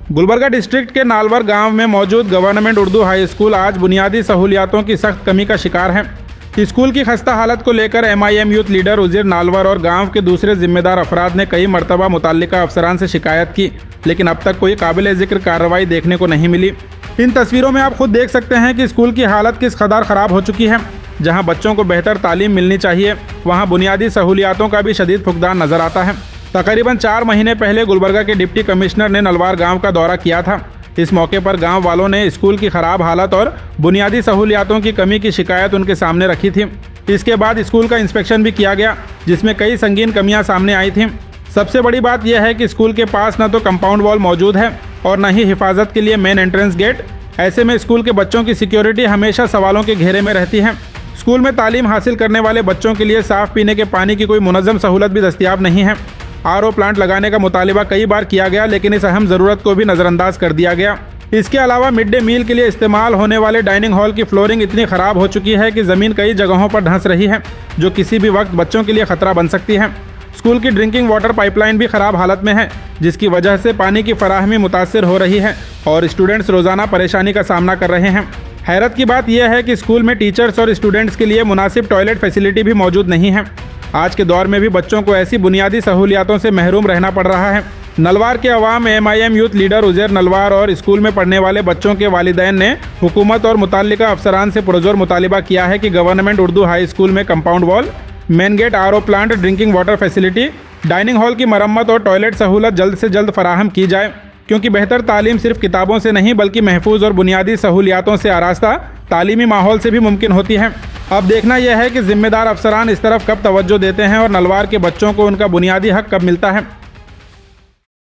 Gulbarga district के नालवर गांव में मौजूद गवर्नमेंट उर्दू हाई स्कूल आज बुनियादी सहूलियातों की सख्त कमी का शिकार है। स्कूल की खस्ता हालत को लेकर MIM youth leader Ujir Nalwar और गांव के दूसरे जिम्मेदार अफराद ने कई मरतबा मुताल्लिका अफसरान से शिकायत की, लेकिन अब तक कोई काबिल जिक्र कार्रवाई देखने को नहीं मिली। इन तस्वीरों में आप खुद देख सकते हैं कि स्कूल की हालत किस कदर ख़राब हो चुकी है। जहाँ बच्चों को बेहतर तालीम मिलनी चाहिए, वहाँ बुनियादी सहूलियातों का भी शदीद फुकदान नज़र आता है। तकरीबन 4 महीने पहले गुलबर्गा के डिप्टी कमिश्नर ने नलवार गांव का दौरा किया था। इस मौके पर गांव वालों ने स्कूल की खराब हालत और बुनियादी सहूलियातों की कमी की शिकायत उनके सामने रखी थी। इसके बाद स्कूल का इंस्पेक्शन भी किया गया, जिसमें कई संगीन कमियां सामने आई थीं। सबसे बड़ी बात यह है कि स्कूल के पास न तो कंपाउंड वॉल मौजूद है और न ही हिफाजत के लिए मेन एंट्रेंस गेट। ऐसे में स्कूल के बच्चों की सिक्योरिटी हमेशा सवालों के घेरे में रहती है। स्कूल में तालीम हासिल करने वाले बच्चों के लिए साफ़ पीने के पानी की कोई मुनज़्ज़म सहूलत भी दस्तियाब नहीं है। RO प्लांट लगाने का मुतालिबा कई बार किया गया, लेकिन इस अहम ज़रूरत को भी नज़रअंदाज कर दिया गया। इसके अलावा मिड डे मील के लिए इस्तेमाल होने वाले डाइनिंग हॉल की फ्लोरिंग इतनी ख़राब हो चुकी है कि ज़मीन कई जगहों पर धंस रही है, जो किसी भी वक्त बच्चों के लिए ख़तरा बन सकती है। स्कूल की ड्रिंकिंग वाटर पाइपलाइन भी ख़राब हालत में है, जिसकी वजह से पानी की फराहमी मुतासिर हो रही है और स्टूडेंट्स रोज़ाना परेशानी का सामना कर रहे हैं। हैरत की बात यह है कि स्कूल में टीचर्स और स्टूडेंट्स के लिए मुनासिब टॉयलेट फैसिलिटी भी मौजूद नहीं है। आज के दौर में भी बच्चों को ऐसी बुनियादी सहूलियातों से महरूम रहना पड़ रहा है। नलवार के अवाम MIM यूथ लीडर उजैर नलवार और स्कूल में पढ़ने वाले बच्चों के वालिदैन ने हुकूमत और मुताल्लिका अफसरान से पुरजोर मुतालिबा किया है कि गवर्नमेंट उर्दू हाई स्कूल में compound wall, main gate, RO plant, drinking water facility, dining hall की मरम्मत और टॉयलेट सहूलत जल्द से जल्द फराहम की जाए, क्योंकि बेहतर तालीम सिर्फ किताबों से नहीं बल्कि महफूज और बुनियादी सहूलियातों से आरास्ता तालीमी माहौल से भी मुमकिन होती है। अब देखना यह है कि जिम्मेदार अफसरान इस तरफ कब तवज्जो देते हैं और नलवार के बच्चों को उनका बुनियादी हक कब मिलता है।